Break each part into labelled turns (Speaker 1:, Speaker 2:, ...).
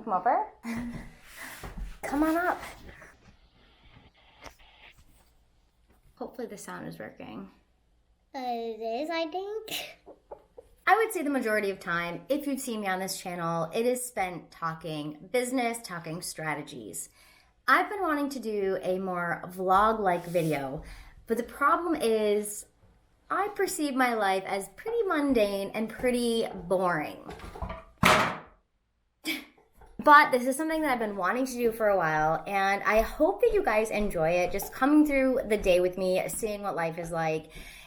Speaker 1: come over? Come on up. Hopefully the sound is working.
Speaker 2: It is, I think.
Speaker 1: I would say the majority of time, if you've seen me on this channel, it is spent talking business, talking strategies. I've been wanting to do a more vlog-like video, but the problem is I perceive my life as pretty mundane and pretty boring. But this is something that I've been wanting to do for a while, and I hope that you guys enjoy it, just coming through the day with me, seeing what life is like.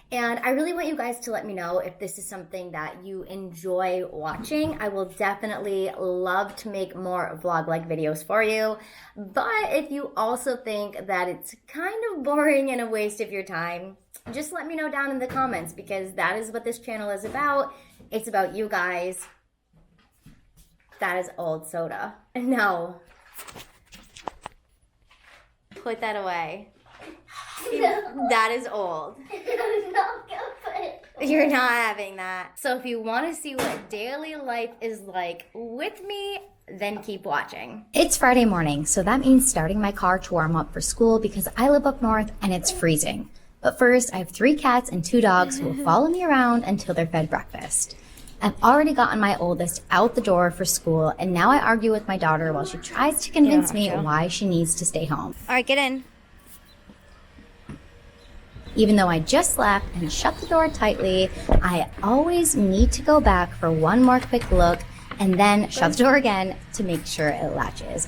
Speaker 1: And I really want you guys to let me know if this is something that you enjoy watching. I will definitely love to make more vlog-like videos for you. But if you also think that it's kind of boring and a waste of your time, just let me know down in the comments, because that is what this channel is about. It's about you guys. That is old soda. No. Put that away. No. That is old. You're not having that. So if you want to see what daily life is like with me, then keep watching. It's Friday morning, so that means starting my car to warm up for school because I live up north and it's freezing. But first, I have 3 cats and 2 dogs who will follow me around until they're fed breakfast. I've already gotten my oldest out the door for school, and now I argue with my daughter while she tries to convince me why she needs to stay home. All right, get in. Even though I just left and shut the door tightly, I always need to go back for one more quick look and then shut the door again to make sure it latches.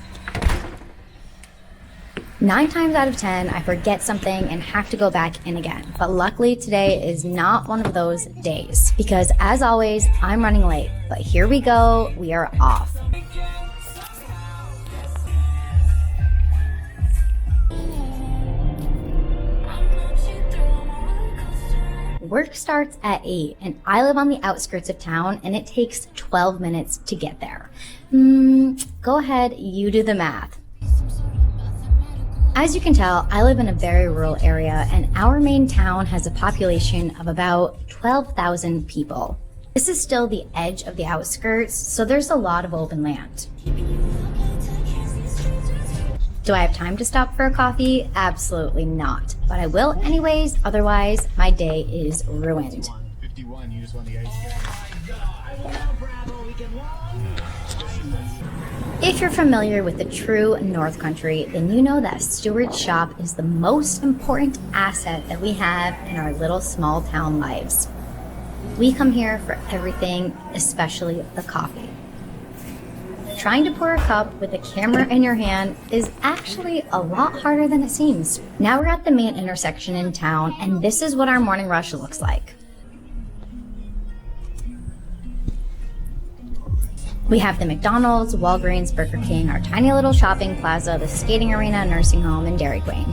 Speaker 1: 9 times out of 10, I forget something and have to go back in again. But luckily today is not one of those days because as always, I'm running late. But here we go, we are off. Work starts at 8 and I live on the outskirts of town and it takes 12 minutes to get there. Go ahead, you do the math. As you can tell, I live in a very rural area and our main town has a population of about 12,000 people. This is still the edge of the outskirts, so there's a lot of open land. Do I have time to stop for a coffee? Absolutely not. But I will anyways, otherwise my day is ruined. 51, you just won the ice If you're familiar with the true North Country, then you know that Stewart's shop is the most important asset that we have in our little small town lives. We come here for everything, especially the coffee. Trying to pour a cup with a camera in your hand is actually a lot harder than it seems. Now we're at the main intersection in town, and this is what our morning rush looks like. We have the McDonald's, Walgreens, Burger King, our tiny little shopping plaza, the skating arena, nursing home, and Dairy Queen.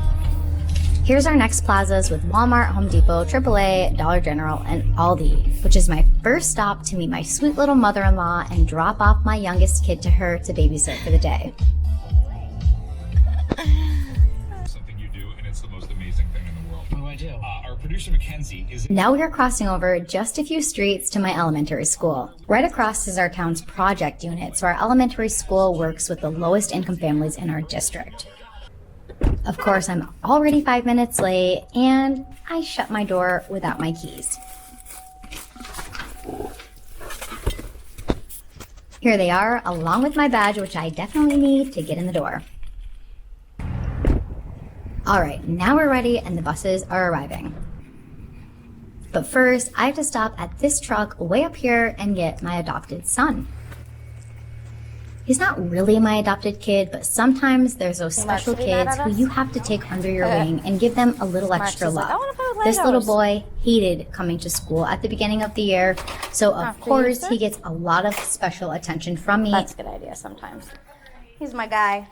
Speaker 1: Here's our next plazas with Walmart, Home Depot, AAA, Dollar General, and Aldi, which is my first stop to meet my sweet little mother-in-law and drop off my youngest kid to her to babysit for the day.
Speaker 3: Something you do, and it's the most amazing thing in the world. What do I do? Our producer Mackenzie is...
Speaker 1: Now we are crossing over just a few streets to my elementary school. Right across is our town's project unit, so our elementary school works with the lowest income families in our district. Of course, I'm already 5 minutes late, and I shut my door without my keys. Here they are, along with my badge, which I definitely need to get in the door. All right, now we're ready and the buses are arriving. But first, I have to stop at this truck way up here and get my adopted son. He's not really my adopted kid, but sometimes there's those special kids who you have to take under your wing and give them a little extra love. This little boy hated coming to school at the beginning of the year, so of course he gets a lot of special attention from me.
Speaker 4: That's a good idea sometimes. He's my guy.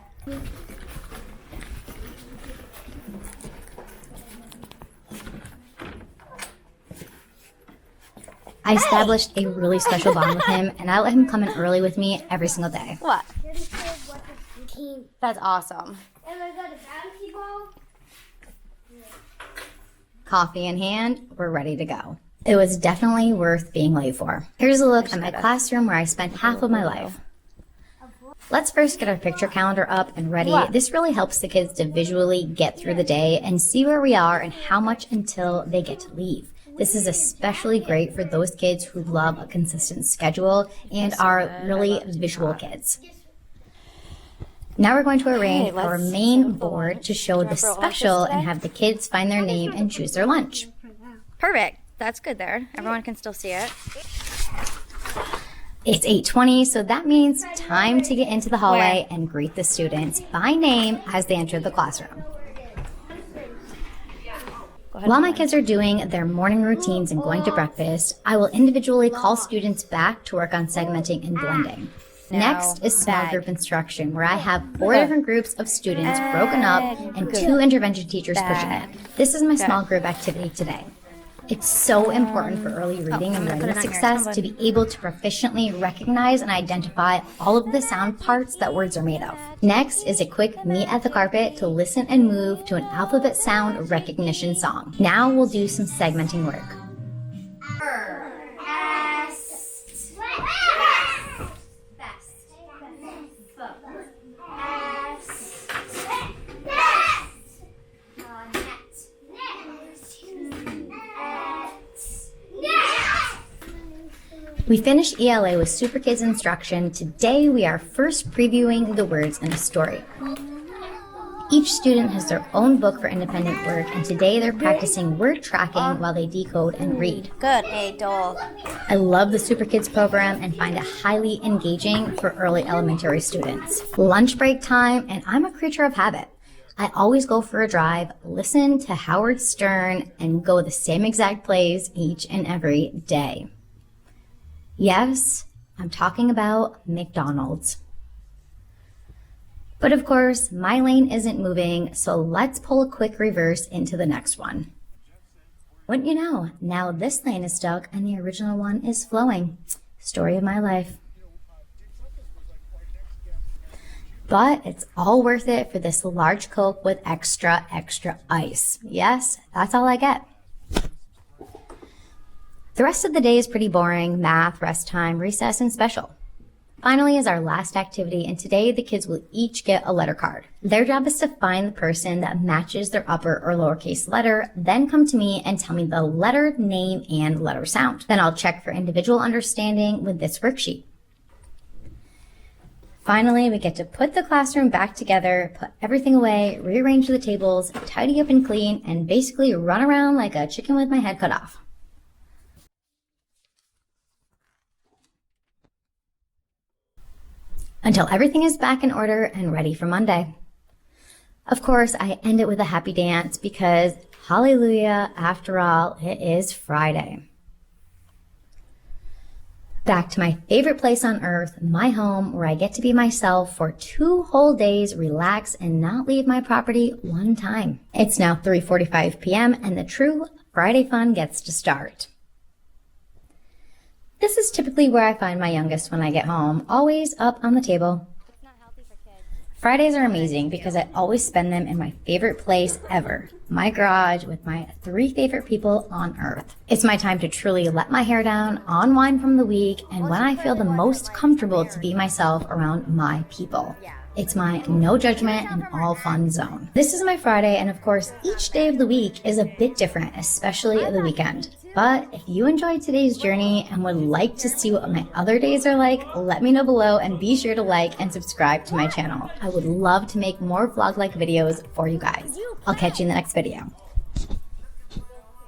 Speaker 1: I established a really special bond with him, and I let him come in early with me every single day.
Speaker 4: What? That's awesome.
Speaker 1: Coffee in hand, we're ready to go. It was definitely worth being late for. Here's a look at my classroom where I spent half of my life. Let's first get our picture calendar up and ready. This really helps the kids to visually get through the day and see where we are and how much until they get to leave. This is especially great for those kids who love a consistent schedule and are really visual kids. Now we're going to arrange our main board to show the special and have the kids find their name and choose their lunch.
Speaker 4: Perfect. That's good there. Everyone can still see it.
Speaker 1: It's 8:20, so that means time to get into the hallway and greet the students by name as they enter the classroom. While my kids are doing their morning routines and going to breakfast, I will individually call students back to work on segmenting and blending. Next is small group instruction, where I have 4 different groups of students broken up and 2 intervention teachers pushing it. This is my small group activity today. It's so important for early reading and writing success to be able to proficiently recognize and identify all of the sound parts that words are made of. Next is a quick meet at the carpet to listen and move to an alphabet sound recognition song. Now we'll do some segmenting work. We finished ELA with Super Kids instruction. Today we are first previewing the words in a story. Each student has their own book for independent work, and today they're practicing word tracking while they decode and read.
Speaker 4: Good, Adol.
Speaker 1: I love the Super Kids program and find it highly engaging for early elementary students. Lunch break time, and I'm a creature of habit. I always go for a drive, listen to Howard Stern, and go the same exact place each and every day. Yes, I'm talking about McDonald's. But of course, my lane isn't moving, so let's pull a quick reverse into the next one. Wouldn't you know, now this lane is stuck and the original one is flowing. Story of my life. But it's all worth it for this large Coke with extra ice. Yes, that's all I get. The rest of the day is pretty boring: math, rest time, recess, and special. Finally is our last activity, and today the kids will each get a letter card. Their job is to find the person that matches their upper or lowercase letter, then come to me and tell me the letter, name, and letter sound. Then I'll check for individual understanding with this worksheet. Finally, we get to put the classroom back together, put everything away, rearrange the tables, tidy up and clean, and basically run around like a chicken with my head cut off. Until everything is back in order and ready for Monday. Of course, I end it with a happy dance because, hallelujah, after all, it is Friday. Back to my favorite place on earth, my home, where I get to be myself for 2 whole days, relax, and not leave my property one time. It's now 3:45 p.m. and the true Friday fun gets to start. This is typically where I find my youngest when I get home, always up on the table. Fridays are amazing because I always spend them in my favorite place ever, my garage, with my 3 favorite people on earth. It's my time to truly let my hair down, unwind from the week, and when I feel the most comfortable to be myself around my people. It's my no judgment and all fun zone. This is my Friday, and of course, each day of the week is a bit different, especially the weekend. But if you enjoyed today's journey and would like to see what my other days are like, let me know below and be sure to like and subscribe to my channel. I would love to make more vlog-like videos for you guys. I'll catch you in the next video.